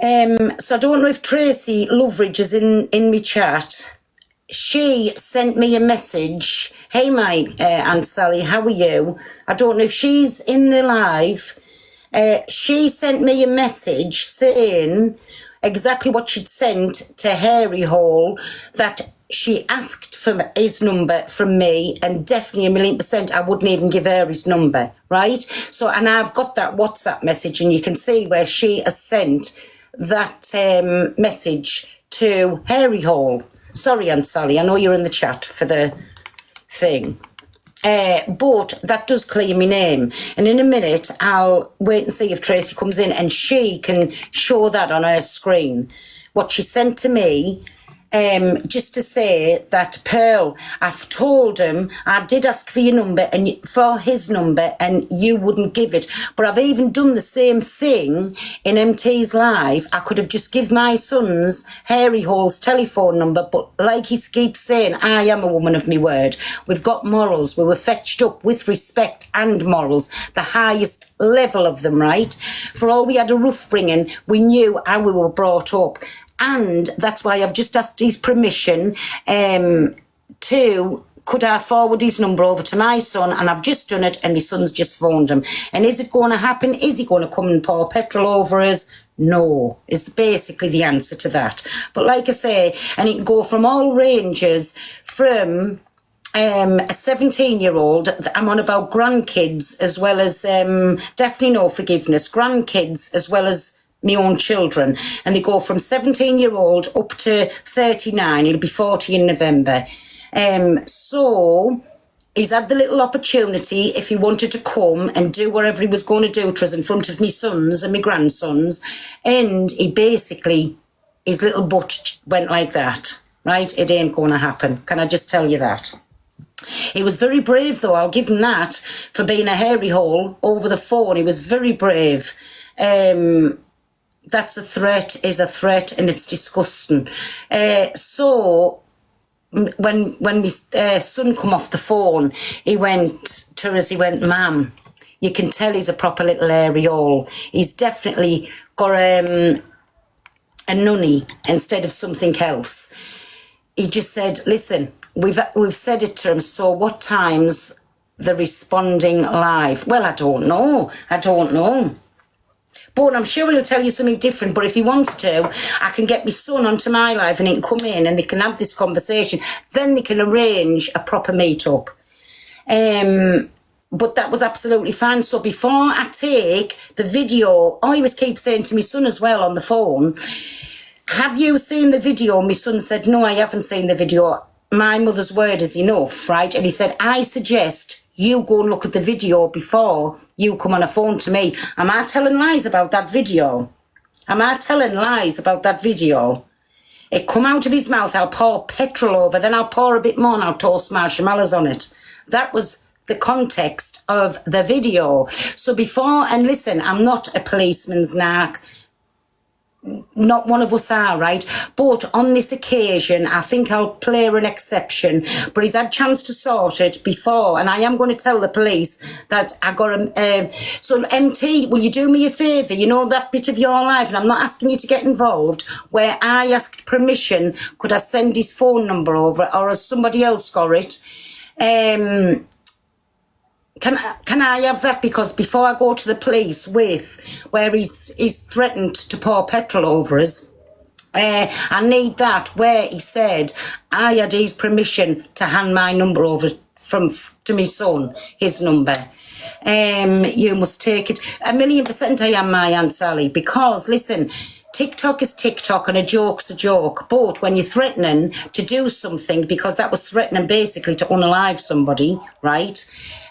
So I don't know if Tracy Loveridge is in my chat. She sent me a message. Hey, my Aunt Sally, how are you? I don't know if she's in the live. She sent me a message saying exactly what she'd sent to Harry Hall, that she asked for his number from me, and definitely 1,000,000% I wouldn't even give her his number, right? So, and I've got that WhatsApp message, and you can see where she has sent that message to Harry Hall. Sorry, Aunt Sally, I know you're in the chat for the thing. But that does clear my name. And in a minute, I'll wait and see if Tracy comes in and she can show that on her screen. What she sent to me, just to say that, Pearl, I've told him I did ask for your number and for his number and you wouldn't give it. But I've even done the same thing in MT's live. I could have just give my son's Harry Hall's telephone number, but like he keeps saying, I am a woman of my word. We've got morals. We were fetched up with respect and morals, the highest level of them, right? For all we had a rough bringing, we knew how we were brought up. And that's why I've just asked his permission to, could I forward his number over to my son? And I've just done it, and my son's just phoned him. And is it going to happen? Is he going to come and pour petrol over us? No, is basically the answer to that. But like I say, and it can go from all ranges, from a 17-year-old, I'm on about grandkids as well as, definitely no forgiveness, grandkids as well as my own children, and they go from 17-year-old up to 39. He'll be 40 in November. So he's had the little opportunity, if he wanted to come and do whatever he was going to do to us in front of my sons and my grandsons, and he basically, his little butt went like that, right? It ain't going to happen. Can I just tell you that? He was very brave, though. I'll give him that for being a Harry Hall over the phone. He was very brave. That's a threat, is a threat, and it's disgusting. So when my son come off the phone, he went to us, he went, Ma'am, you can tell he's a proper little Harry Hall. He's definitely got a nunny instead of something else. He just said, listen, we've said it to him, so what time's the responding live? Well, I don't know. But I'm sure he'll tell you something different. But if he wants to, I can get my son onto my live and he can come in and they can have this conversation. Then they can arrange a proper meet-up. But that was absolutely fine. So before I take the video, I always keep saying to my son as well on the phone, have you seen the video? My son said, no, I haven't seen the video. My mother's word is enough, right? And he said, I suggest you go and look at the video before you come on a phone to me. Am I telling lies about that video? It come out of his mouth, I'll pour petrol over, then I'll pour a bit more and I'll toast marshmallows on it. That was the context of the video. So before, and listen, I'm not a policeman's narc. Not one of us are, right? But on this occasion, I think I'll play an exception. But he's had a chance to sort it before, and I am going to tell the police that I got a... so, MT, will you do me a favour? You know that bit of your life, and I'm not asking you to get involved, where I asked permission, could I send his phone number over, or has somebody else got it? Can I have that? Because before I go to the police with where he's threatened to pour petrol over us, I need that where he said I had his permission to hand my number over to my son, his number. You must take it. 1,000,000% I am, my Aunt Sally, because listen, TikTok is TikTok and a joke's a joke. But when you're threatening to do something, because that was threatening basically to unalive somebody, right?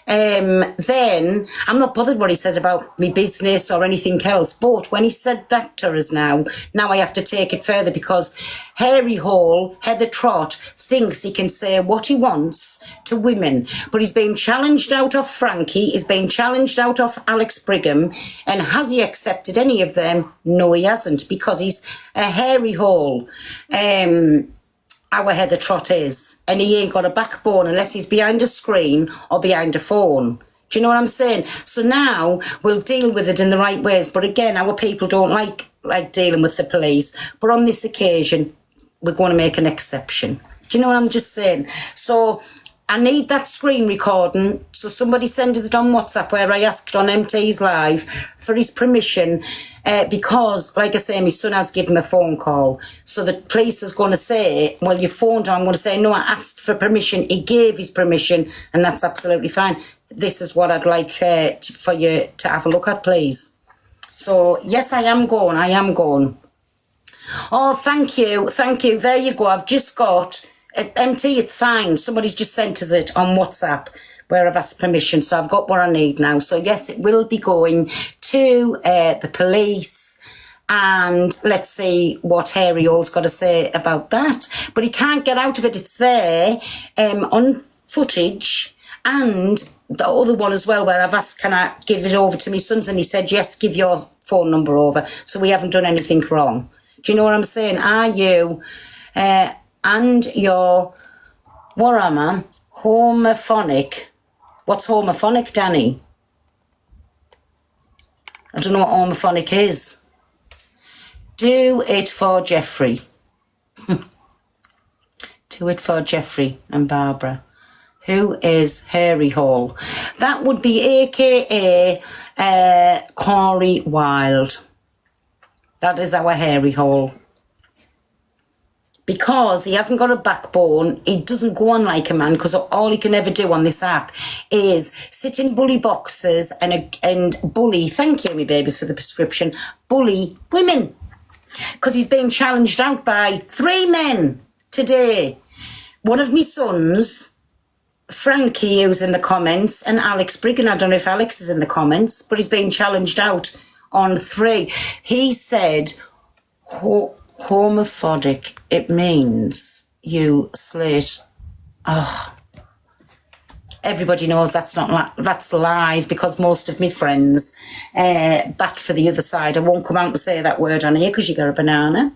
Then I'm not bothered what he says about me business or anything else. But when he said that to us now I have to take it further, because Harry Hall, Heather Trott, thinks he can say what he wants to women. But he's been challenged out of Frankie, he's been challenged out of Alex Brigham, and has he accepted any of them? No, he hasn't, because he's a Harry Hall. Our Heather Trott is, and he ain't got a backbone unless he's behind a screen or behind a phone. Do you know what I'm saying? So now we'll deal with it in the right ways. But again, our people don't like like dealing with the police. But on this occasion, we're going to make an exception. Do you know what I'm just saying? So I need that screen recording. So somebody send us it on WhatsApp where I asked on MT's Live for his permission because, like I say, my son has given a phone call. So the police is going to say, well, you phoned him. I'm going to say, no, I asked for permission. He gave his permission and that's absolutely fine. This is what I'd like for you to have a look at, please. So, yes, I am going. Oh, thank you. There you go. I've just got... MT, it's fine. Somebody's just sent us it on WhatsApp where I've asked permission, so I've got what I need now. So yes, it will be going to the police, and let's see what Harry Hall's got to say about that. But he can't get out of it. It's there on footage, and the other one as well where I've asked, can I give it over to my sons? And he said, yes, give your phone number over. So we haven't done anything wrong. Do you know what I'm saying? Are you... and your, what am I? Homophonic. What's homophonic, Danny? I don't know what homophonic is. Do it for Jeffrey. Do it for Jeffrey and Barbara. Who is Harry Hall? That would be AKA Corey Wilde. That is our Harry Hall. Because he hasn't got a backbone, he doesn't go on like a man, because all he can ever do on this app is sit in bully boxes and bully, thank you, me babies, for the prescription, bully women. Because he's being challenged out by 3 men today. One of my sons, Frankie, who's in the comments, and Alex Briggan. I don't know if Alex is in the comments, but he's being challenged out on 3. He said... homophobic, it means you slate. Oh, everybody knows that's not that's lies, because most of my friends bat for the other side. I won't come out and say that word on here because you got a banana.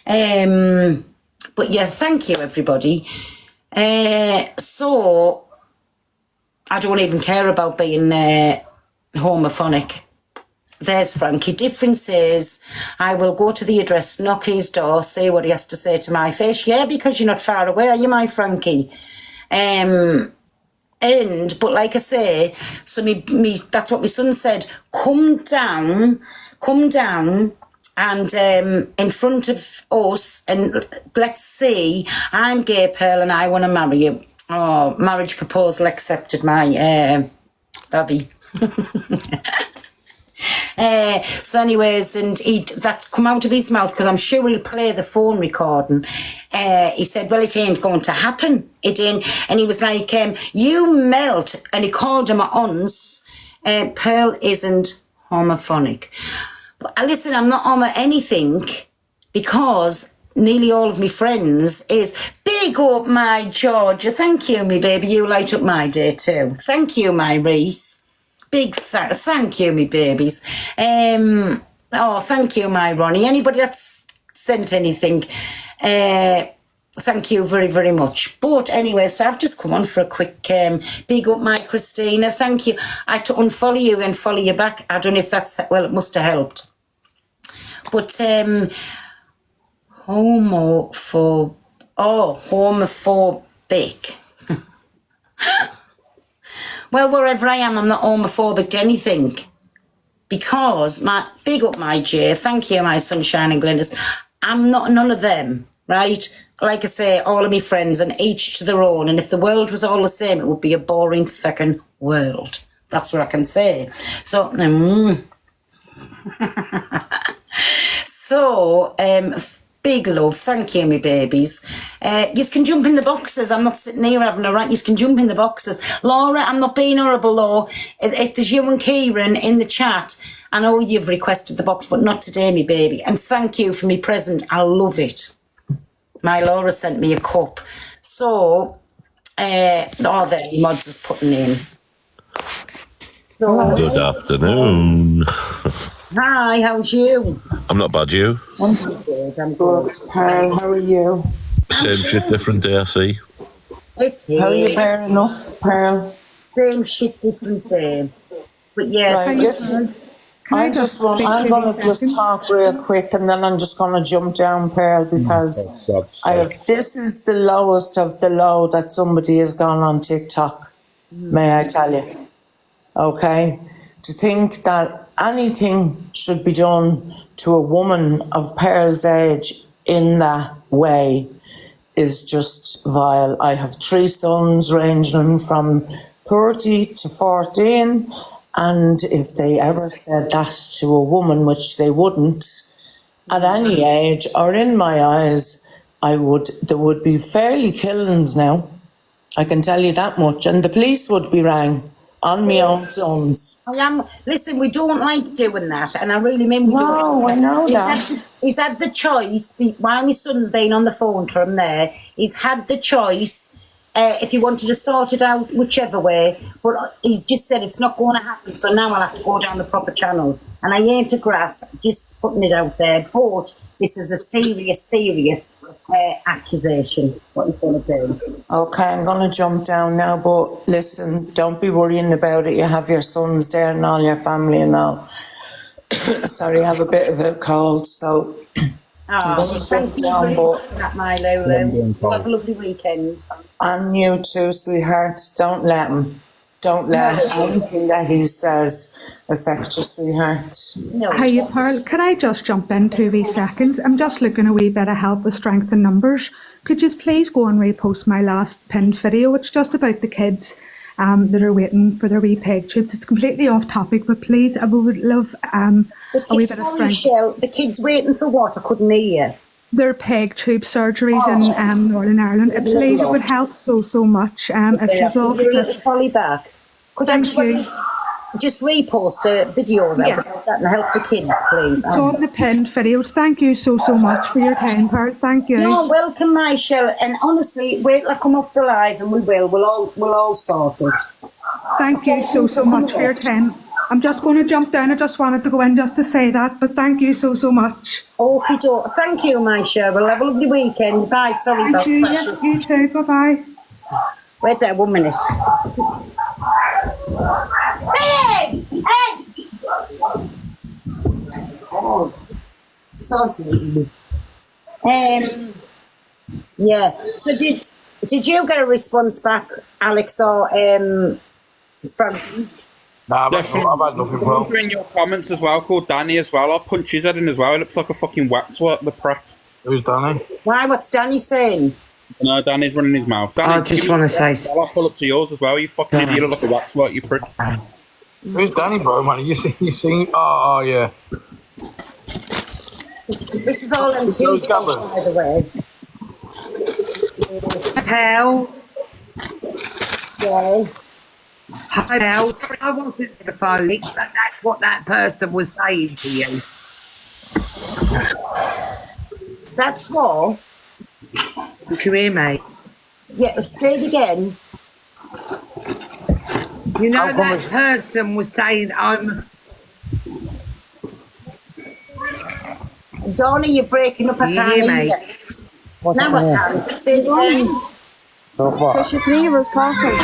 But yeah, thank you everybody. So I don't even care about being homophonic. There's Frankie. Difference is, I will go to the address, knock his door, say what he has to say to my face. Yeah, because you're not far away, are you, my Frankie? But like I say, so me that's what my son said. Come down, and in front of us, and let's see. I'm gay, Pearl, and I want to marry you. Oh, marriage proposal accepted, my Bobby. So anyways, and that's come out of his mouth, because I'm sure he'll play the phone recording. He said, well, it ain't going to happen. It ain't. And he was like, you melt. And he called him a ons. Pearl isn't homophonic. But listen, I'm not homo anything, because nearly all of my friends is big up my Georgia. Thank you, me baby. You light up my day too. Thank you, my Reese. Big thank you, me babies. Oh, thank you, my Ronnie. Anybody that's sent anything, thank you very, very much. But anyway, so I've just come on for a quick big up, my Christina. Thank you. I had to unfollow you, then follow you back. I don't know if that's, well, it must have helped. But homophobic. Well, wherever I am, I'm not homophobic to anything, because my big up my J, thank you, my sunshine and glitters. I'm not none of them, right? Like I say, all of my friends, and each to their own. And if the world was all the same, it would be a boring fucking world. That's what I can say. So, big love, thank you, me babies. You can jump in the boxes. I'm not sitting here having a rant. You can jump in the boxes. Laura, I'm not being horrible, Laura. If there's you and Kieran in the chat, I know you've requested the box, but not today, me baby. And thank you for me present. I love it. My Laura sent me a cup. So, there, Mod's just putting in. So, good afternoon. Hi, how's you? I'm not bad, you? I'm good. Pearl, how are you? Same shit, different day, I see. It is. How are you bearing up, Pearl? Same shit, different day. But yes, Right, I'm going to just talk real quick and then I'm just going to jump down, Pearl, because this is the lowest of the low that somebody has gone on TikTok, may I tell you. Okay? To think that anything should be done to a woman of Pearl's age in that way is just vile. I have 3 sons ranging from 30 to 14. And if they ever said that to a woman, which they wouldn't, at any age or in my eyes, there would be fairly killings now. I can tell you that much. And the police would be rang on my own sons. Listen, we don't like doing that, and I really mean we don't. No, I know that. He's had the choice, while my son's been on the phone to him there, he's had the choice. If he wanted to sort it out whichever way, but he's just said it's not going to happen, so now I'll have to go down the proper channels. And I ain't a grass, just putting it out there, but this is a serious accusation, what he's going to do. Okay, I'm going to jump down now, but listen, don't be worrying about it. You have your sons there and all your family and all. Sorry, I have a bit of a cold, so... Thank you for that, Milo. Have a lovely weekend. And you too, sweetheart. Don't let him. Don't let anything that he says affect you, sweetheart. No. Hiya, Pearl. Could I just jump in 2 wee seconds? I'm just looking a wee bit of help with strength in numbers. Could you please go and repost my last pinned video? It's just about the kids that are waiting for their wee peg tubes. It's completely off topic, but please, I would love a wee bit of strength. Michelle, the kids waiting for what? I couldn't hear you. Their peg tube surgeries in Northern Ireland. Please, it would help so much. If you all could just... Folly back. Could Thank you. Just repost videos out about that and help the kids, please. It's on the pinned videos. Thank you so much for your time, Pearl. Thank you. No, welcome, Michelle. And honestly, wait till I come off the live and we will. We'll all sort it. Thank you so much for your time. I'm just going to jump down. I just wanted to go in just to say that, but thank you so much. Okay, thank you, Michelle. We'll have a lovely weekend. Bye. Sorry about you. Yes, you too. Bye-bye. Wait there 1 minute. Hey! Oh, saucy. Yeah. So did you get a response back, Alex, or from? Nah, I've had nothing, bro. Those are in your comments as well, called Danny as well. I'll punch his head in as well. He looks like a fucking waxwork, the prat. Who's Danny? Why? What's Danny saying? No, Danny's running his mouth. Danny, I just want to say... I'll pull up to yours as well. You fucking idiot, you look like a waxwork, you prick. Who's Danny, bro, man? You sing? Oh, yeah. This is all on Tuesday, by the way. Pal. Yeah. Hi, Pal. Sorry, I wasn't in the phone. That's what that person was saying to you. That's what? You can hear me? Yeah, say it again. You know that person was saying Donna, you're breaking up. I you can't hear hear me? you. Now I can. Say it again. So she can hear us talking.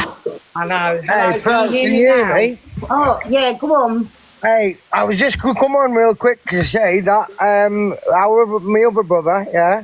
I know. Hey, Hello, can you hear me? Oh, yeah, go on. Hey, I was just going to come on real quick to say that my other brother, yeah,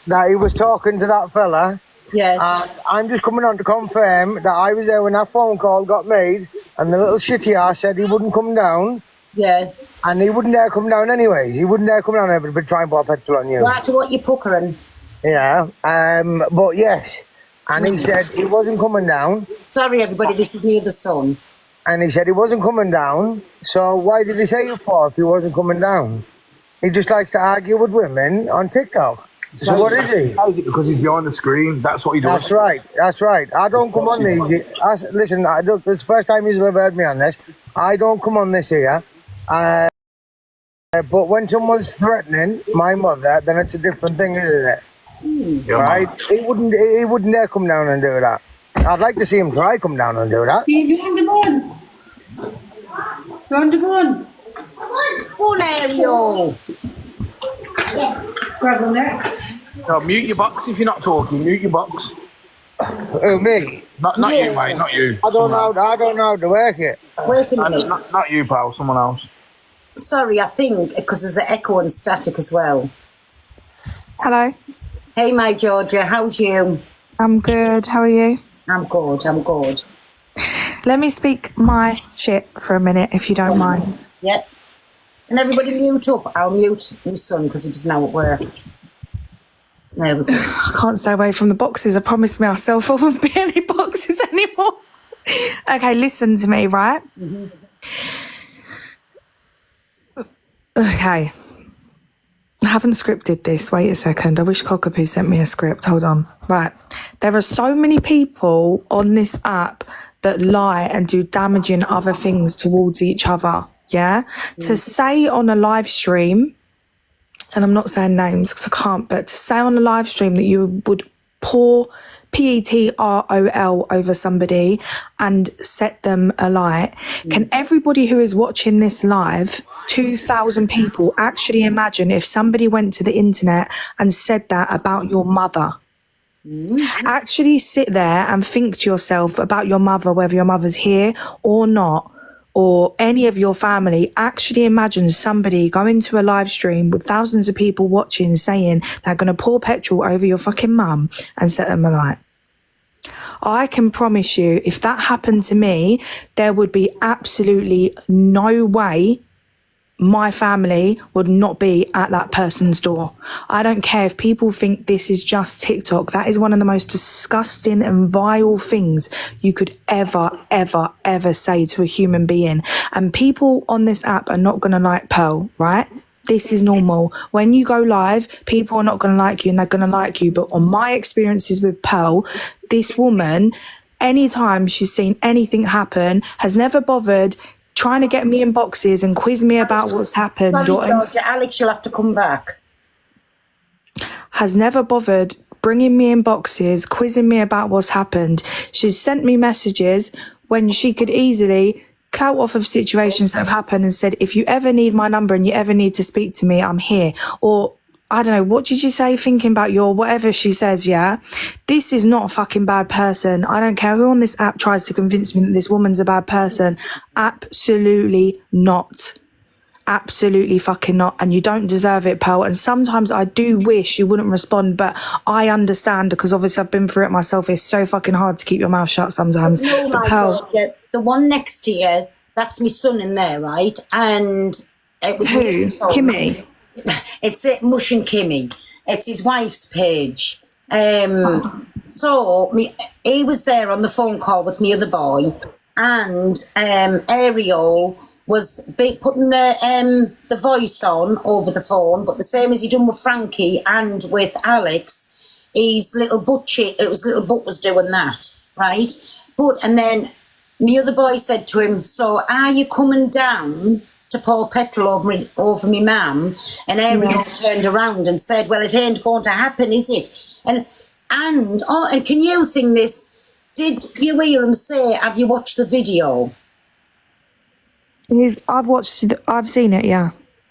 that he was talking to that fella. Yes. And I'm just coming on to confirm that I was there when that phone call got made and the little shitty ass said he wouldn't come down. Yeah. And he wouldn't dare come down anyways. He wouldn't dare come down there but try and put petrol on you. Right to what you're puckering. Yeah. But yes. And he said he wasn't coming down. Sorry, everybody, this is near the sun. And he said he wasn't coming down. So why did he say you for if he wasn't coming down? He just likes to argue with women on TikTok. So what is he? Because he's behind the screen. That's what he does. That's right. I don't come on these. Listen, this is the first time you've ever heard me on this. I don't come on this here. But when someone's threatening my mother, then it's a different thing, isn't it? Yeah, right? He wouldn't dare come down and do that. I'd like to see him try come down and do that. You on the bun? You on the bun? Go on, Ariel. Grab on there. No, mute your box if you're not talking. Mute your box. Who, me? Not you, mate. Not you. I don't know how to work it. Wait a minute. Not you, pal. Someone else. Sorry, I think because there's an echo and static as well. Hello. Hey, my Georgia, how's you? I'm good. How are you? I'm good, I'm good. Let me speak my shit for a minute, if you don't mind. Yep. And everybody mute up. I'll mute my son because he doesn't know how it works. There we go. I can't stay away from the boxes. I promised myself I wouldn't be any boxes anymore. Okay, listen to me, right? Okay. I haven't scripted this. Wait a second. I wish Cockapoo sent me a script. Hold on. Right. There are so many people on this app that lie and do damaging other things towards each other. Yeah? To say on a live stream, and I'm not saying names because I can't, but to say on a live stream that you would pour petrol over somebody and set them alight. Can everybody who is watching this live, 2,000 people, actually imagine if somebody went to the internet and said that about your mother? Actually sit there and think to yourself about your mother, whether your mother's here or not, or any of your family. Actually imagine somebody going to a live stream with thousands of people watching saying they're going to pour petrol over your fucking mum and set them alight. I can promise you, if that happened to me, there would be absolutely no way my family would not be at that person's door. I don't care if people think this is just TikTok. That is one of the most disgusting and vile things you could ever say to a human being. And people on this app are not going to like Pearl, right? This is normal. When you go live, people are not going to like you and they're going to like you. But on my experiences with Pearl, this woman, anytime she's seen anything happen, has never bothered trying to get me in boxes and quiz me about what's happened. Sorry, Georgia, Alex, you'll have to come back. Has never bothered bringing me in boxes, quizzing me about what's happened. She's sent me messages when she could easily clout off of situations that have happened and said, if you ever need my number and you ever need to speak to me, I'm here. Or I don't know, what did you say, thinking about your whatever she says, yeah? This is not a fucking bad person. I don't care who on this app tries to convince me that this woman's a bad person. Absolutely not. Absolutely fucking not. And you don't deserve it, Pearl. And sometimes I do wish you wouldn't respond, but I understand because obviously I've been through it myself. It's so fucking hard to keep your mouth shut sometimes. No, But my Pearl, Georgia, the one next to you, that's my son in there, right? And it was who? Kimmy? It's Mush and Kimmy. It's his wife's page. So he was there on the phone call with me other boy, and Ariel was putting the voice on over the phone, but the same as he done with Frankie and with Alex, his little butt was doing that, right? And then my other boy said to him, so are you coming down to pour petrol over me mum? And Ariel turned around and said, well, it ain't going to happen, is it? And can you think this? Did you hear him say, have you watched the video? I've seen it, yeah.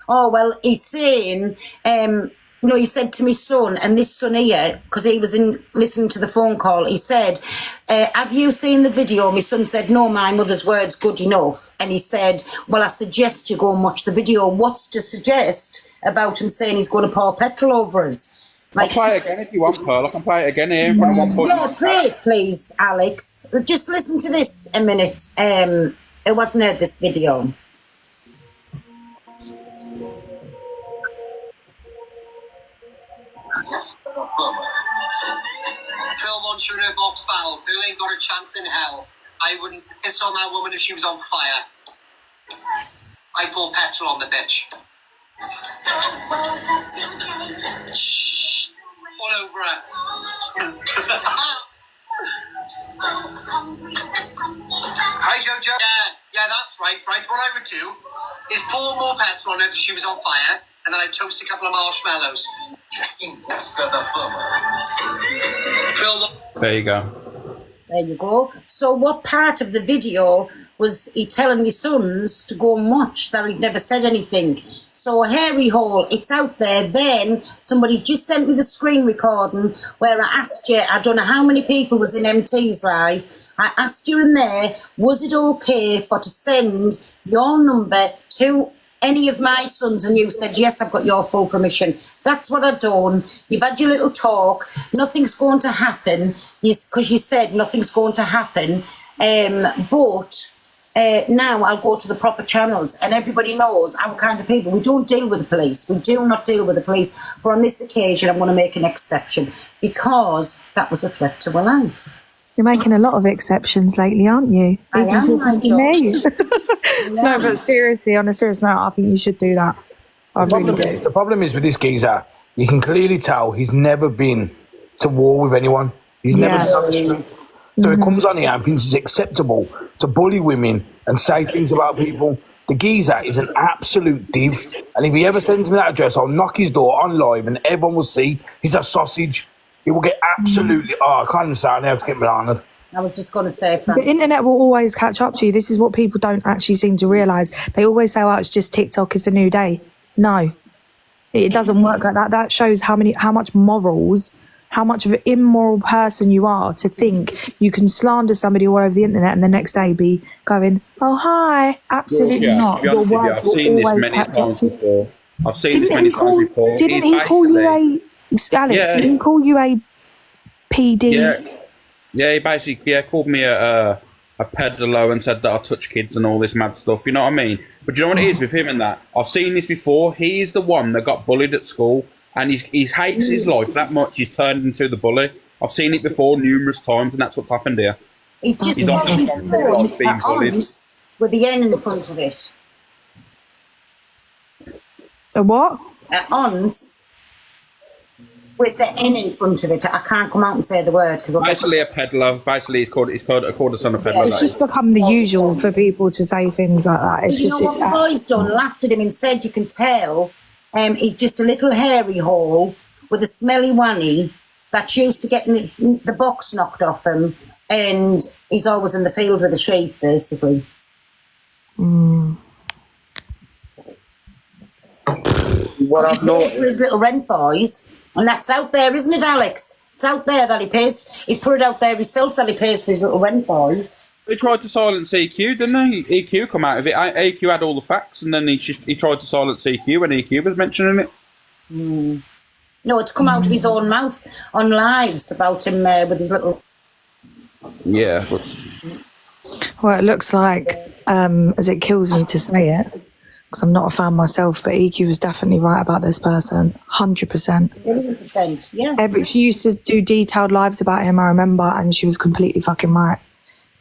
Oh, well, he's saying, he said to my son, and this son here, because he was listening to the phone call, he said, have you seen the video? My son said, no, my mother's word's good enough. And he said, well, I suggest you go and watch the video. What's to suggest about him saying he's going to pour petrol over us? I'll play it again if you want, Pearl. I can play it again here in front of 1.9. Yeah, play it, please, Alex. Just listen to this a minute. It wasn't heard this video. Bill wants you in her box foul. Bill ain't got a chance in hell. I wouldn't piss on that woman if she was on fire. I pour petrol on the bitch. Shh. All over her. Hi, Jojo. Yeah, that's right. Right, what I would do is pour more petrol on her if she was on fire, and then I'd toast a couple of marshmallows. There you go. There you go. So what part of the video was he telling his sons to go and watch that he'd never said anything? So Hairy Hole, it's out there. Then somebody's just sent me the screen recording where I asked you, I don't know how many people was in MT's live, I asked you in there, was it okay to send your number to any of my sons and you said, yes, I've got your full permission. That's what I've done. You've had your little talk. Nothing's going to happen because you said nothing's going to happen. But now I'll go to the proper channels and everybody knows our kind of people. We don't deal with the police. We do not deal with the police. But on this occasion, I'm going to make an exception because that was a threat to her life. You're making a lot of exceptions lately, aren't you? I Even am, talking to me. No, No, but seriously, on a serious note, I think you should do that. I really do. The problem is with this geezer, you can clearly tell he's never been to war with anyone. He's never Yeah. been on the street. So he comes on here and thinks it's acceptable to bully women and say things about people. The geezer is an absolute div. And if he ever sends me that address, I'll knock his door on live and everyone will see he's a sausage. He will get absolutely... Oh, I can't even say it now to get bananaed. I was just going to say, Frank. The internet will always catch up to you. This is what people don't actually seem to realise. They always say, oh, it's just TikTok, it's a new day. No, it doesn't work like that. That shows how much morals, how much of an immoral person you are to think you can slander somebody all over the internet and the next day be going, oh, hi. Absolutely not. To be Your honest with you, words I've will seen this always many catch up times to you. before. I've seen this many times before. Didn't he call you a... Alex, Yeah. didn't he call you a PD? Yeah, he basically called me a peddler and said that I touch kids and all this mad stuff, you know what I mean? But do you know what it is with him and that? I've seen this before. He's the one that got bullied at school and he hates his life that much he's turned into the bully. I've seen it before numerous times and that's what's happened here. He's just He's got on his the phone being at bullied. once with the N in the front of it. A what? At once with the N in front of it. I can't come out and say the word. Basically a peddler. Basically he's called a son of peddler. It's just become the usual for people to say things like that. It's You just know what the boys done? Laughed at him and said, you can tell he's just a little hairy hole with a smelly wanny that's used to getting the box knocked off him, and he's always in the field with the sheep, basically. What He I've noticed... pays for his little rent boys, and that's out there, isn't it, Alex? It's out there that he pays. He's put it out there himself that he pays for his little rent boys. He tried to silence EQ, didn't he? EQ come out of it. EQ had all the facts, and then he tried to silence EQ when EQ was mentioning it. No, it's come out of his own mouth on lives about him with his little... Yeah, but Well, it looks like, as it kills me to say it, because I'm not a fan myself, but EQ was definitely right about this person, 100%. 100%, yeah. She used to do detailed lives about him, I remember, and she was completely fucking right.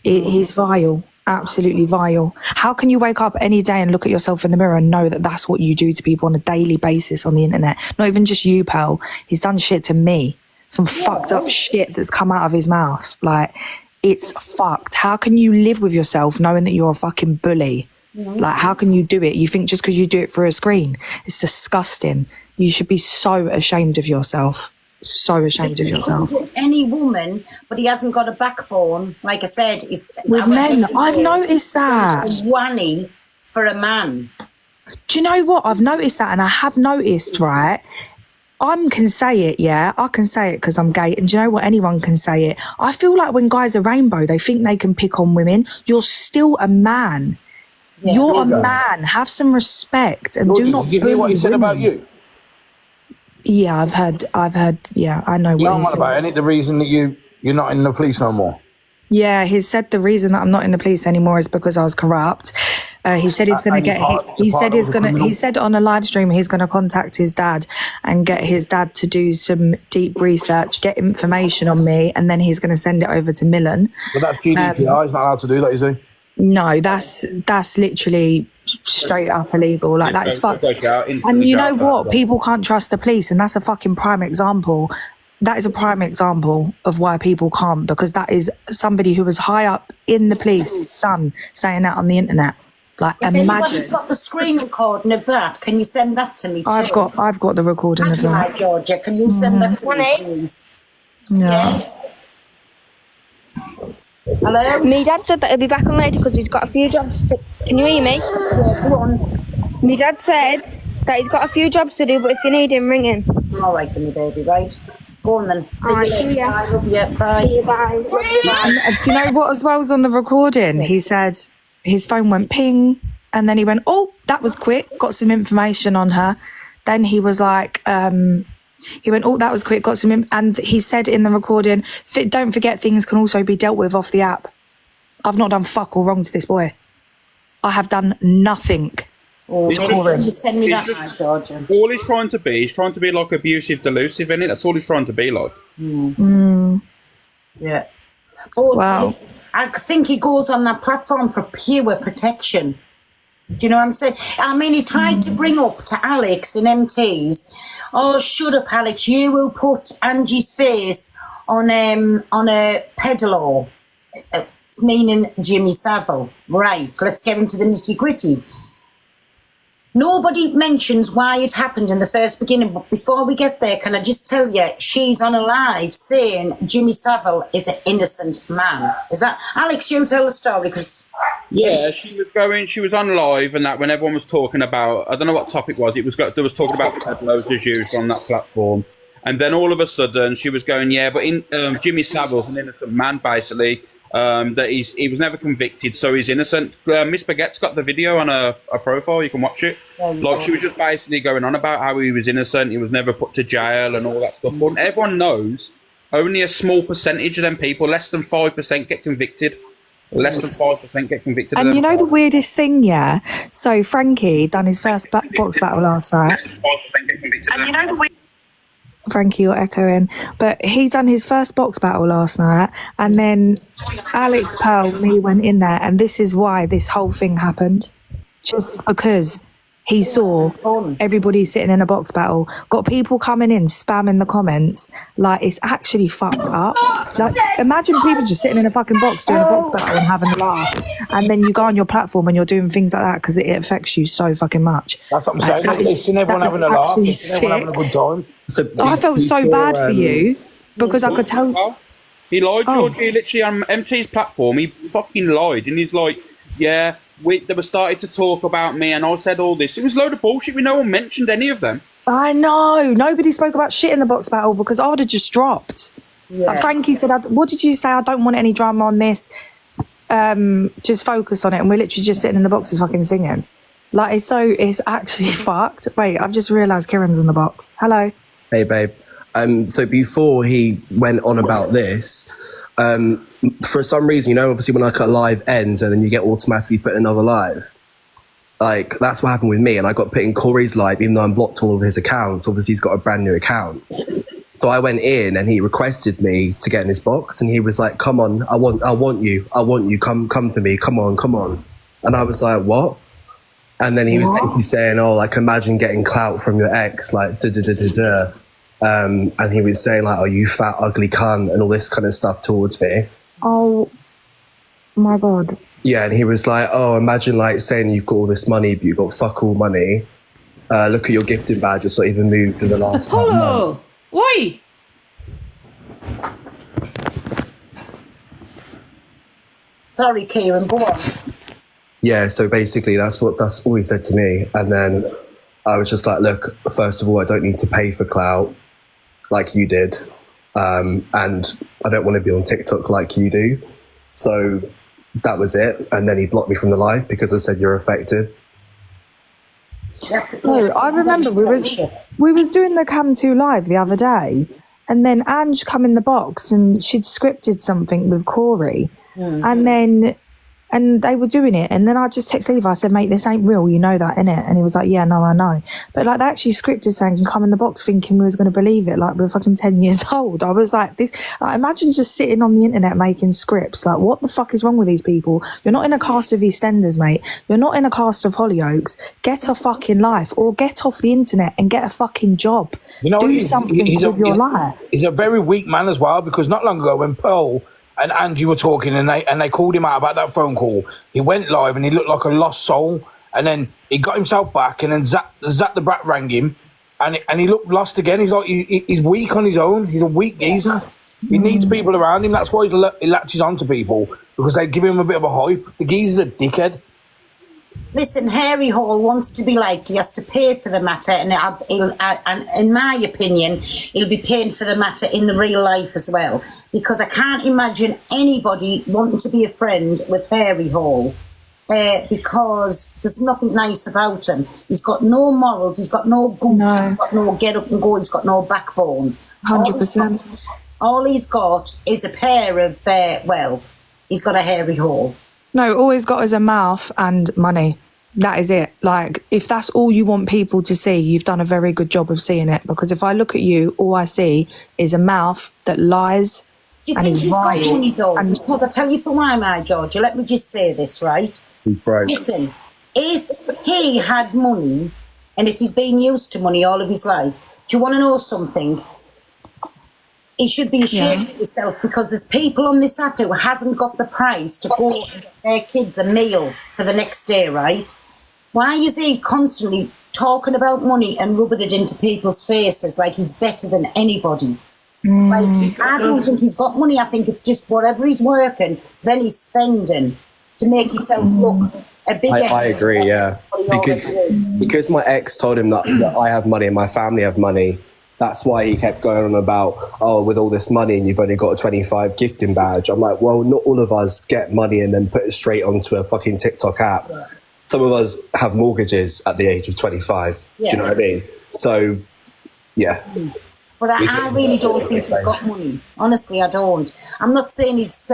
He's vile, absolutely vile. How can you wake up any day and look at yourself in the mirror and know that that's what you do to people on a daily basis on the internet? Not even just you, pal. He's done shit to me. Some fucked up shit that's come out of his mouth. Like, it's fucked. How can you live with yourself knowing that you're a fucking bully? Like, how can you do it? You think just because you do it through a screen? It's disgusting. You should be so ashamed of yourself. So ashamed of yourself. Any woman, but he hasn't got a backbone. Like I said, he's... With men, I've noticed that. A wanny for a man. Do you know what? I've noticed that, and I have noticed, right? I can say it, yeah. I can say it because I'm gay, and do you know what? Anyone can say it. I feel like when guys are rainbow, they think they can pick on women. You're still a man. Yeah. You're a man. Have some respect and do not. Did you hear what he said about you? Yeah, I've heard. Yeah, I know You what know he what said. about it? The reason that you're not in the police no more. Yeah, he said the reason that I'm not in the police anymore is because I was corrupt. He said he's going to get. He said on a live stream he's going to contact his dad and get his dad to do some deep research, get information on me, and then he's going to send it over to Millen. But that's GDPR. He's not allowed to do that, is he? No, that's literally straight up illegal. Like, that's fucked. And you know what? People can't trust the police, and that's a fucking prime example. That is a prime example of why people can't, because that is somebody who was high up in the police, son, saying that on the internet. Like, If imagine. anybody's got the screen recording of that, can you send that to me too? I've got the recording of that. Georgia, can you send that to me, please? Yeah. Yes. Hello? My dad said that he'll be back on later because he's got a few jobs to... Can you hear me? Yeah, go on. My dad said that he's got a few jobs to do, but if you need him, ring him. All right, then, my baby, right? Go on then. See you Alright, later. see ya. I love you. Bye. Bye. Love you, bye. And do you know what as well was on the recording? He said his phone went ping, And then he went, oh, that was quick, got some information on her. Then he was like, he went, oh, that was quick, got some, and he said in the recording, don't forget things can also be dealt with off the app. I've not done fuck all wrong to this boy. I have done nothing. You send me that, Georgia. All he's trying to be like abusive, delusive, innit? That's all he's trying to be like. Yeah. But Wow. I think he goes on that platform for pure protection. Do you know what I'm saying? I mean, he tried to bring up to Alex in MTs, oh, shut up, Alex, you will put Angie's face on a pedalo, meaning Jimmy Savile. Right, let's get into the nitty gritty. Nobody mentions why it happened in the first beginning, but before we get there, can I just tell you, she's on a live saying Jimmy Savile is an innocent man. Is that, Alex, you tell the story, because... Yeah, she was on live, and that when everyone was talking about, I don't know what topic was, there was talking about peddlers as used on that platform, and then all of a sudden she was going, yeah, but Jimmy Savile's an innocent man, basically, that he was never convicted, so he's innocent. Miss Baguette's got the video on her profile, you can watch it. Like, she was just basically going on about how he was innocent, he was never put to jail and all that stuff. But everyone knows only a small percentage of them people, less than 5%, get convicted. Less than 5% get convicted. And you know the weirdest thing, yeah? So Frankie done his first box battle last night. And you know the Frankie, you're echoing. But he done his first box battle last night, and then Alex Pearl, me went in there, and this is why this whole thing happened. Just because he saw everybody sitting in a box battle, got people coming in, spamming the comments, like, it's actually fucked up. Like, imagine people just sitting in a fucking box doing a box battle and having a laugh, and then you go on your platform and you're doing things like that because it affects you so fucking much. That's what I'm saying. It's in everyone having a laugh. It's in everyone having a good time. I felt so bad for you because I could tell. He lied, Georgie, literally on MT's platform. He fucking lied, and he's like, yeah, they were starting to talk about me, and I said all this. It was a load of bullshit. No one mentioned any of them. I know. Nobody spoke about shit in the box battle because I would have just dropped. Yeah. Frankie said, what did you say? I don't want any drama on this. Just focus on it. And we're literally just sitting in the boxes fucking singing. Like, it's actually fucked. Wait, I've just realised Kieran's in the box. Hello. Hey, babe. So before he went on about this, for some reason, you know, obviously when like a live ends and then you get automatically put in another live, like that's what happened with me, and I got put in Corey's live even though I'm blocked all of his accounts. Obviously he's got a brand new account, so I went in and he requested me to get in his box, and he was like, come on, I want you, come to me, come on, and I was like, what? And then he was basically saying, oh, like, imagine getting clout from your ex, like and he was saying like, oh, you fat ugly cunt, and all this kind of stuff towards me. Oh my God. Yeah, and he was like, oh, imagine like saying you've got all this money, but you've got fuck all money. Look at your gifting badge, it's not even moved in the last month. Why? Sorry, Kieran, go on. Yeah, so basically that's all he said to me. And then I was just like, look, first of all, I don't need to pay for clout like you did. And I don't want to be on TikTok like you do. So that was it. And then he blocked me from the live because I said you're affected. No, I remember we was doing the Cam 2 live the other day, and then Ange come in the box and she'd scripted something with Corey, and they were doing it, and then I just text Levi, I said, mate, this ain't real, you know that, innit? And he was like, yeah, no, I know. But like, they actually scripted saying, can come in the box thinking we was going to believe it, like we're fucking 10 years old. I was like, imagine just sitting on the internet making scripts. Like, what the fuck is wrong with these people? You're not in a cast of EastEnders, mate. You're not in a cast of Hollyoaks. Get a fucking life, or get off the internet and get a fucking job. You know, do something with your life. He's a very weak man as well, because not long ago when Pearl and Angie were talking and they called him out about that phone call, he went live and he looked like a lost soul, and then he got himself back, and then Zach the Brat rang him, and he looked lost again. He's like, he's weak on his own. He's a weak geezer. He needs people around him. That's why he latches on to people, because they give him a bit of a hype. The geezer's a dickhead. Listen, Harry Hall wants to be liked. He has to pay for the matter, and in my opinion, he'll be paying for the matter in the real life as well. Because I can't imagine anybody wanting to be a friend with Harry Hall. because there's nothing nice about him. He's got no morals, he's got no guts, he's got no get up and go, he's got no backbone. 100%. All he's got is a pair of, he's got a hairy hole. No, all he's got is a mouth and money. That is it. Like, if that's all you want people to see, you've done a very good job of seeing it. Because if I look at you, all I see is a mouth that lies Do you and think is he's got vile. money though? And Because I tell you for why, my Georgia, let me just say this, right? He's broke. Listen, if he had money and if he's been used to money all of his life, do you want to know something? He should be ashamed of himself, because there's people on this app who hasn't got the price to go and get their kids a meal for the next day, right? Why is he constantly talking about money and rubbing it into people's faces like he's better than anybody? Like, I don't think he's got money. I think it's just whatever he's working, then he's spending to make himself look a bigger. I agree, yeah. Because my ex told him that I have money and my family have money. That's why he kept going on about, oh, with all this money and you've only got a 25 gifting badge. I'm like, well, not all of us get money and then put it straight onto a fucking TikTok app. Yeah. Some of us have mortgages at the age of 25. Yeah. Do you know what I mean? So, yeah. But I really don't think he's got money. Honestly, I don't. I'm not saying he's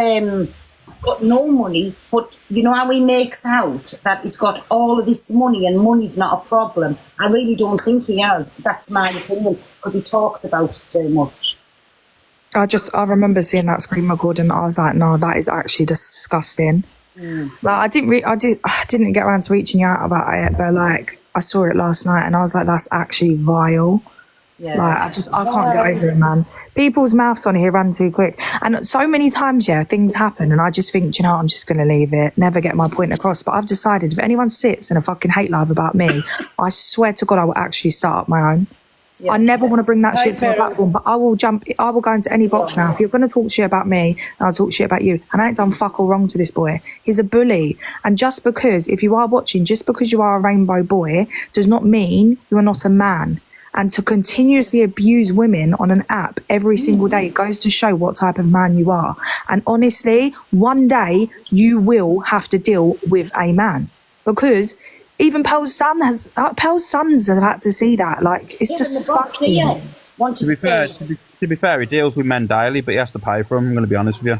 got no money, but you know how he makes out that he's got all of this money and money's not a problem. I really don't think he has. That's my opinion, because he talks about it too much. I remember seeing that screen recording. I was like, no, that is actually disgusting. Like, I didn't get around to reaching you out about it, but like, I saw it last night and I was like, that's actually vile. Yeah. Like, I can't get over it, man. People's mouths on here run too quick. And so many times, things happen and I just think, you know, I'm just going to leave it, never get my point across. But I've decided if anyone sits in a fucking hate live about me, I swear to God, I will actually start up my own. Yeah. I never want to bring that shit to my platform, but I will go into any box now. If you're going to talk shit about me, I'll talk shit about you. And I ain't done fuck all wrong to this boy. He's a bully. And just because, if you are watching, just because you are a rainbow boy, does not mean you are not a man. And to continuously abuse women on an app every single day, it goes to show what type of man you are. And honestly, one day you will have to deal with a man. Because even Pearl's sons have had to see that. Like, it's disgusting. To be fair, he deals with men daily, but he has to pay for them. I'm going to be honest with you.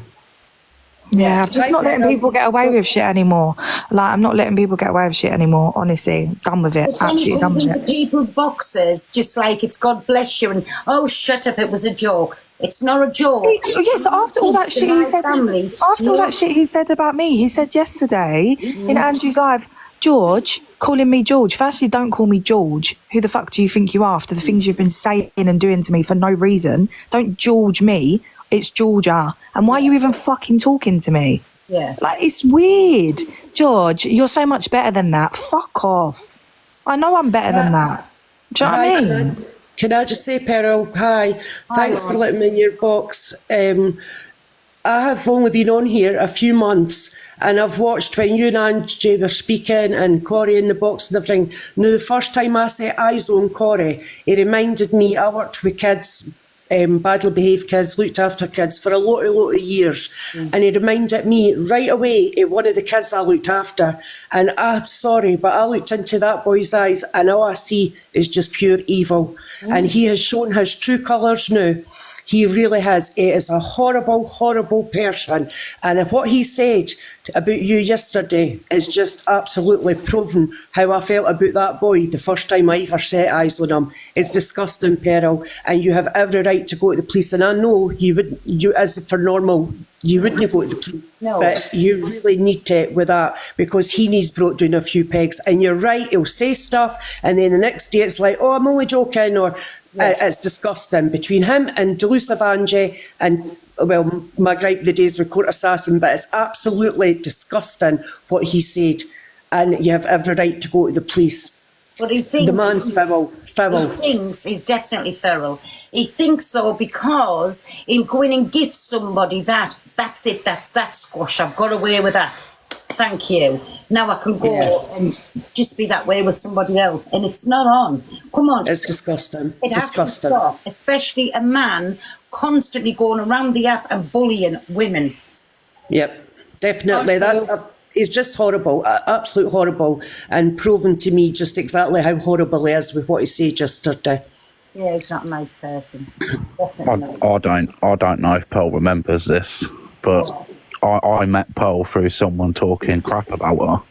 Yeah, I'm just not letting people get away with shit anymore. Like, I'm not letting people get away with shit anymore, honestly. Done with it. Absolutely done with it. Into people's boxes, just like it's God bless you and, oh, shut up, it was a joke. It's not a joke. Yes, after all that shit he said about me, he said yesterday in Andrew's live, George, calling me George. Firstly, don't call me George. Who the fuck do you think you are after the things you've been saying and doing to me for no reason? Don't George me. It's Georgia. And why are you even fucking talking to me? Yeah. Like, it's weird. George, you're so much better than that. Fuck off. I know I'm better than that. Do you know what I mean? Can I just say, Pearl, hi. Thanks for letting me in your box. I have only been on here a few months, and I've watched when you and Angie were speaking and Corey in the box and everything. Now, the first time I set eyes on Corey, it reminded me, I worked with kids, badly behaved kids, looked after kids for a lot of years, and it reminded me right away of one of the kids I looked after. And I'm sorry, but I looked into that boy's eyes and all I see is just pure evil. And he has shown his true colours now. He really has. It is a horrible, horrible person. And what he said about you yesterday is just absolutely proven how I felt about that boy the first time I ever set eyes on him. It's disgusting, Pearl. And you have every right to go to the police. And I know you as for normal, you wouldn't go to the police. No. But you really need to with that, because he needs brought down a few pegs. And you're right, he'll say stuff. And then the next day it's like, oh, I'm only joking, or... Yes. It's disgusting between him and Delusive Angie, and well, my gripe the days with Court Assassin, but it's absolutely disgusting what he said, and you have every right to go to the police. But he thinks the man's feral. He thinks he's definitely feral. He thinks so because he'll go in and give somebody that's it, that's that squash. I've got away with that. Thank you. Now I can go and just be that way with somebody else, and it's not on. Come on. It's disgusting. It has to stop, especially a man constantly going around the app and bullying women. Yep, definitely. is just horrible, absolute horrible, and proven to me just exactly how horrible he is with what he said yesterday. Yeah, he's not a nice person. Definitely. I don't know if Pearl remembers this, but I met Pearl through someone talking crap about her,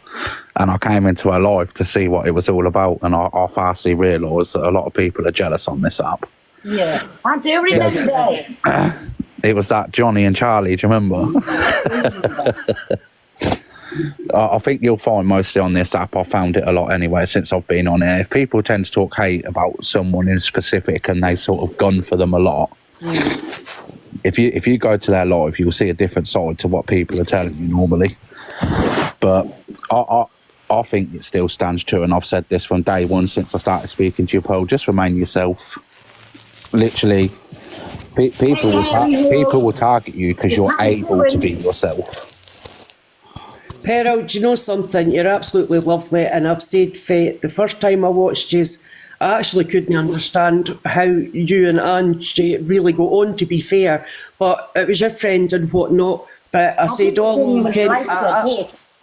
and I came into her live to see what it was all about, and I fastly realised that a lot of people are jealous on this app. Yeah, I do remember. It was that Johnny and Charlie, do you remember? I think you'll find mostly on this app, I found it a lot anyway since I've been on it. If people tend to talk hate about someone in specific and they sort of gun for them a lot, if you go to their live, you'll see a different side to what people are telling you normally. But I think it still stands true, and I've said this from day one since I started speaking to you, Paul. Just remain yourself. Literally, people will target you because you're able to be yourself. Pearl, do you know something? You're absolutely lovely, and I've said the first time I watched you, I actually couldn't understand how you and Angie really go on, to be fair, but it was your friend and whatnot. But I said,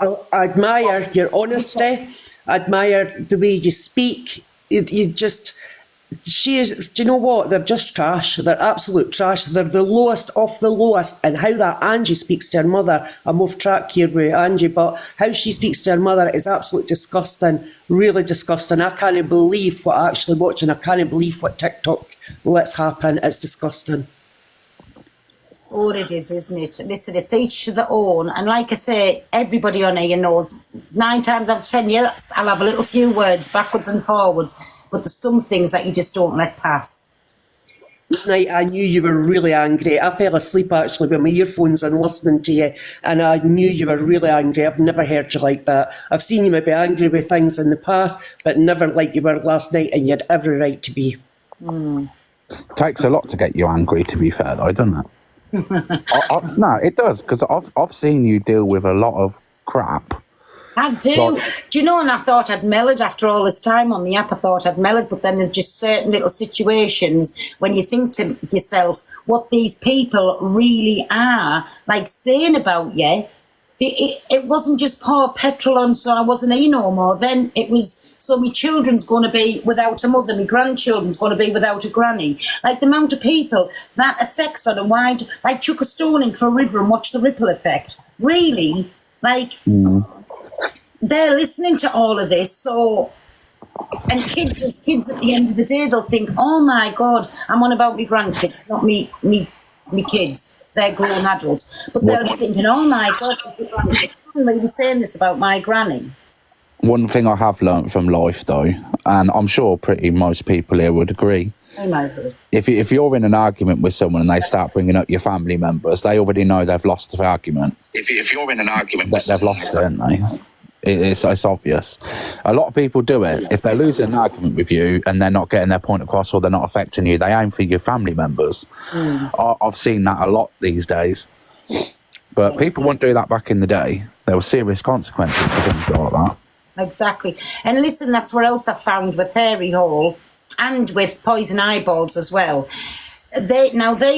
I admire your honesty, I admire the way you speak. You just, she is, do you know what? They're just trash. They're absolute trash. They're the lowest of the lowest. And how that Angie speaks to her mother, I'm off track here with Angie, but how she speaks to her mother is absolutely disgusting, really disgusting. I can't believe what I'm actually watching. I can't believe what TikTok lets happen. It's disgusting. All it is, isn't it? Listen, it's each to their own. And like I say, everybody on here knows 9 times out of 10, yes, I'll have a little few words backwards and forwards, but there's some things that you just don't let pass. Night, I knew you were really angry. I fell asleep actually with my earphones and listening to you, and I knew you were really angry. I've never heard you like that. I've seen you maybe angry with things in the past, but never like you were last night, and you had every right to be. Takes a lot to get you angry, to be fair, though, doesn't it? No, it does, because I've seen you deal with a lot of crap. I do. Do you know, and I thought I'd mellowed after all this time on the app. I thought I'd mellowed, but then there's just certain little situations when you think to yourself what these people really are, like saying about you. It wasn't just pour petrol on so I wasn't here no more. Then it was, so my children's going to be without a mother, my grandchildren's going to be without a granny. Like the amount of people that affects on a wide, like chuck a stone into a river and watch the ripple effect. Really, like they're listening to all of this. So, and kids as kids at the end of the day, they'll think, oh my God, I'm on about my grandkids, not me kids. They're grown adults. But they'll be thinking, oh my God, I'm really saying this about my granny. One thing I have learnt from life, though, and I'm sure pretty most people here would agree, if you're in an argument with someone and they start bringing up your family members, they already know they've lost the argument. If you're in an argument with they've lost it, haven't they? It's obvious. A lot of people do it. If they're losing an argument with you and they're not getting their point across or they're not affecting you, they aim for your family members. I've seen that a lot these days. But people wouldn't do that back in the day. There were serious consequences for things like that. Exactly. And listen, that's what else I found with Hairy Hall and with Poison Eyeballs as well. They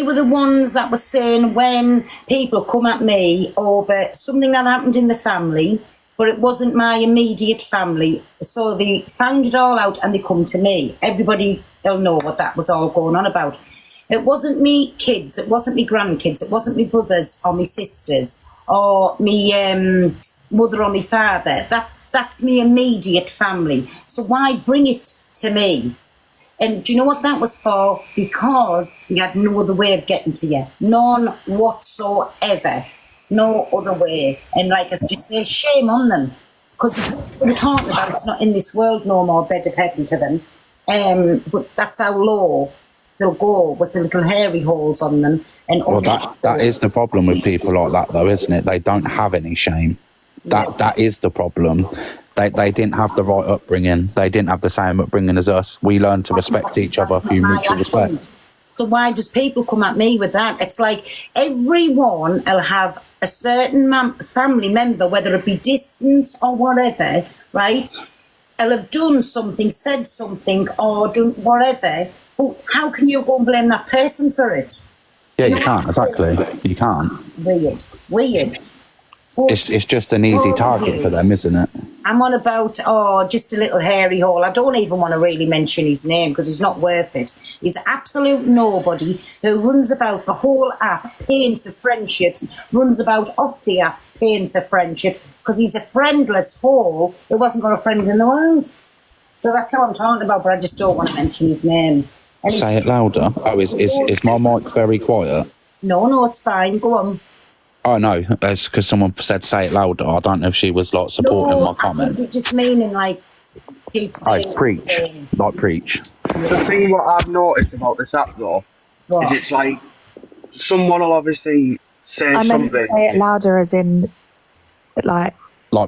were the ones that were saying when people come at me over something that happened in the family, but it wasn't my immediate family. So they found it all out and they come to me. Everybody will know what that was all going on about. It wasn't me kids, it wasn't me grandkids, it wasn't me brothers or me sisters or me mother or me father. That's me immediate family. So why bring it to me? And do you know what that was for? Because we had no other way of getting to you. None whatsoever. No other way. And like I just say, shame on them. Because we're talking about it's not in this world no more, bed of heaven to them. But that's how low they'll go with the little hairy holes on them. And well, that is the problem with people like that, though, isn't it? They don't have any shame. That is the problem. They didn't have the right upbringing. They didn't have the same upbringing as us. We learned to respect each other through mutual respect. So why does people come at me with that? It's like everyone will have a certain family member, whether it be distance or whatever, right? Will have done something, said something, or done whatever. But how can you go and blame that person for it? Yeah, you can't, exactly. You can't. Weird. It's just an easy target for them, isn't it? I'm on about, just a little hairy hole. I don't even want to really mention his name because he's not worth it. He's an absolute nobody who runs about the whole app paying for friendships, runs about off the app paying for friendships because he's a friendless hole who hasn't got a friend in the world. So that's how I'm talking about, but I just don't want to mention his name. And Say it louder. Oh, is my mic very quiet? No, it's fine. Go on. Oh no, it's because someone said say it louder. I don't know if she was like supporting my I comment. think you're just meaning like keep saying. Preach, like preach. The thing what I've noticed about this app though is it's like someone will obviously say I meant something. to say it louder, as in, like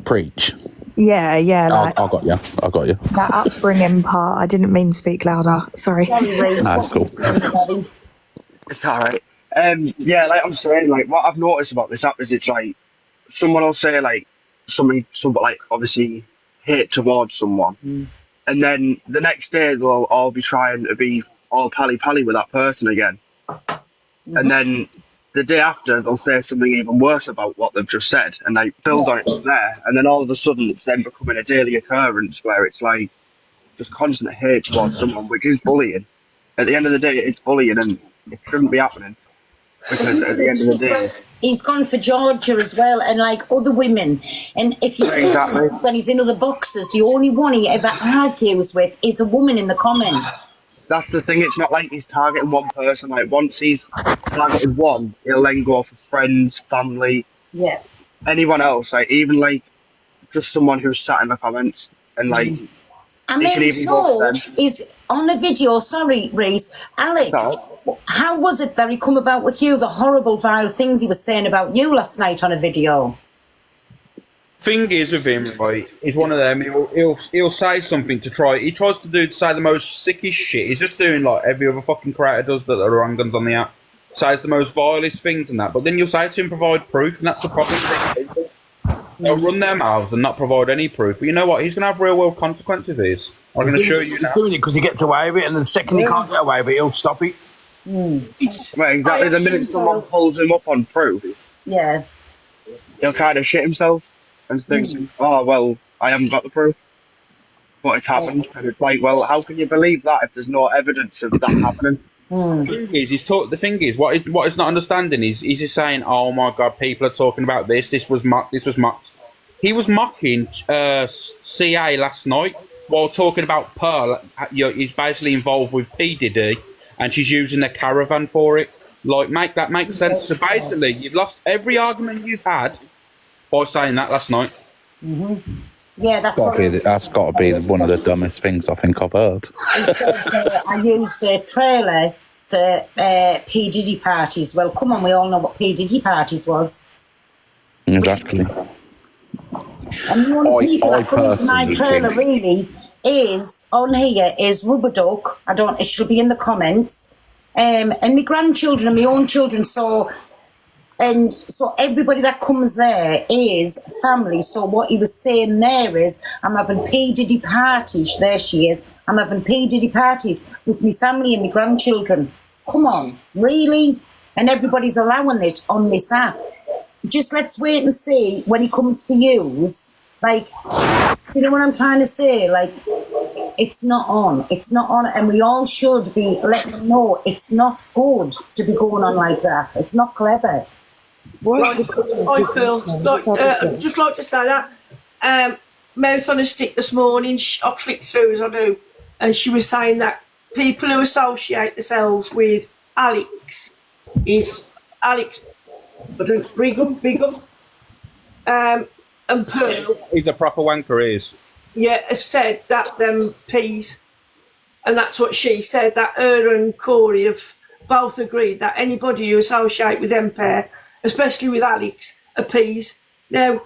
preach. Yeah, like I got you. that upbringing part. I didn't mean to speak louder. Sorry. That's cool. It's alright. Yeah, like I'm saying, like what I've noticed about this app is it's like someone will say like something like obviously hate towards someone, and then the next day they'll all be trying to be all pally with that person again, and then the day after they'll say something even worse about what they've just said, and they build on it from there, and then all of a sudden it's then becoming a daily occurrence where it's like just constant hate towards someone, which is bullying. At the end of the day, it's bullying, and it shouldn't be happening. Because at the end of the day, he's gone for Georgia as well, and like other women. And if you Exactly. when he's in other boxes, the only one he ever argues with is a woman in the comment. that's the thing. It's not like he's targeting one person. Like once he's targeted one, he'll then go for friends, family, Yeah. anyone else. Like even like just someone who's sat in the comments and like. I he can mean, even go for so them. is on the video. Sorry, Reese, Alex. No. How was it that he come about with you? The horrible, vile things he was saying about you last night on a video. Thing is with him, right? He's one of them. He'll say something to try. He tries to say the most sickish shit. He's just doing like every other fucking creator does that are on guns on the app. Says the most vilest things and that. But then you'll say to him, provide proof, and that's the problem with people. They'll run their mouths and not provide any proof. But you know what? He's going to have real world consequences. I can assure you He's now. doing it because he gets away with it, and the second he can't get away with it, he'll stop it. Well, exactly. The minute someone pulls him up on proof, Yeah. he'll kind of shit himself and think, "Oh well, I haven't got the proof, but it's happened." And it's like, well, how can you believe that if there's no evidence of that happening? The thing is, what he's not understanding is he's just saying, "Oh my god, people are talking about this. This was mocked. This was mocked." He was mocking CA last night while talking about Pearl. He's basically involved with P Diddy, and she's using a caravan for it. Like, that makes sense. So basically, you've lost every argument you've had by saying that last night. Yeah, that's what That's got to be one of the dumbest things I think I've heard. I used the trailer for P Diddy parties. Well, come on, we all know what P Diddy parties was. Exactly. And the only people that come into my personally trailer think- really is on here is Rubber Duck. It should be in the comments. And my grandchildren and my own children. So everybody that comes there is family. So what he was saying there is, I'm having P Diddy parties. There she is. I'm having P Diddy parties with my family and my grandchildren. Come on, really? And everybody's allowing it on this app. Just let's wait and see when he comes for yous. Like, you know what I'm trying to say? Like, it's not on. It's not on, and we all should be letting them know it's not good to be going on like that. It's not clever. I feel like I'd just like to say that Mouth on a Stick this morning, I flicked through as I do, and she was saying that people who associate themselves with Alex Brigham, and Pearl, He's a proper wanker, he is. yeah, have said that them peas, and that's what she said, that her and Corey have both agreed that anybody who associate with them pair, especially with Alex, are peas. Now,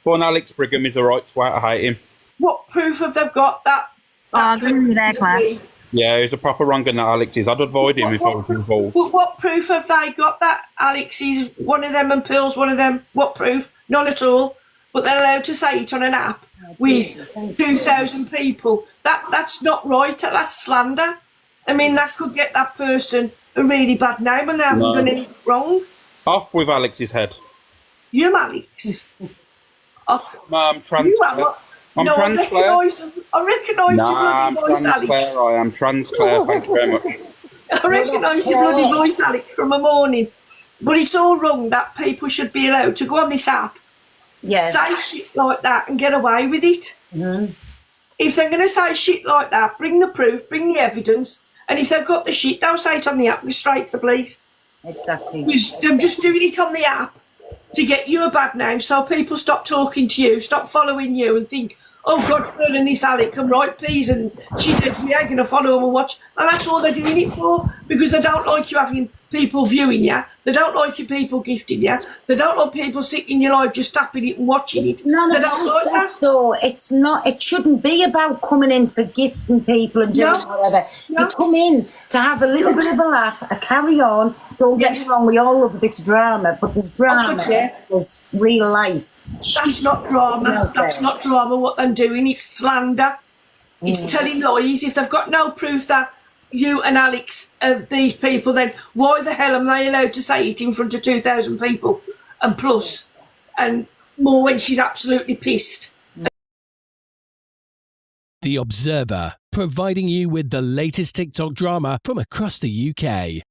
Go on, Alex Brigham is the right twat. I hate him. what proof have they got that? I agree with you there, Claire. Yeah, he's a proper wrong that Alex is. I'd avoid him if I was involved. What proof have they got that Alex is one of them and Pearl's one of them? What proof? None at all. But they're allowed to say it on an app with 2,000 people. That's not right. That's slander. I mean, that could get that person a really bad name and they haven't done anything wrong. Off with Alex's head. You, Alex. I'm trans. I'm trans, Claire. I recognise your Nah, I'm bloody voice, trans, Alex. Claire. I am trans, Claire. Thank you very much. I recognise your bloody voice, Alex, from a morning. But it's all wrong that people should be allowed to go on this app, say shit like that and get away with it. If they're going to say shit like that, bring the proof, bring the evidence, and if they've got the shit, don't say it on the app, go straight to the police. Exactly. They're just doing it on the app to get you a bad name, so people stop talking to you, stop following you, and think, oh, God, and this Alec, I'm right, please, and she said, we ain't going to follow them and watch. And that's all they're doing it for, because they don't like you having people viewing you. They don't like you people gifting you. They don't like people sitting in your live just tapping it and watching it. It's not they about don't like that, though. It's not. It shouldn't be about coming in for gifting people and doing whatever. You come in to have a little bit of a laugh, a carry on. Don't get me wrong, we all love a bit of drama, but there's drama, there's real life. That's not drama. That's not drama what they're doing. It's slander. It's telling lies. If they've got no proof that you and Alex are these people, then why the hell am they allowed to say it in front of 2,000 people and plus and more when she's absolutely pissed? The Observer, providing you with the latest TikTok drama from across the UK.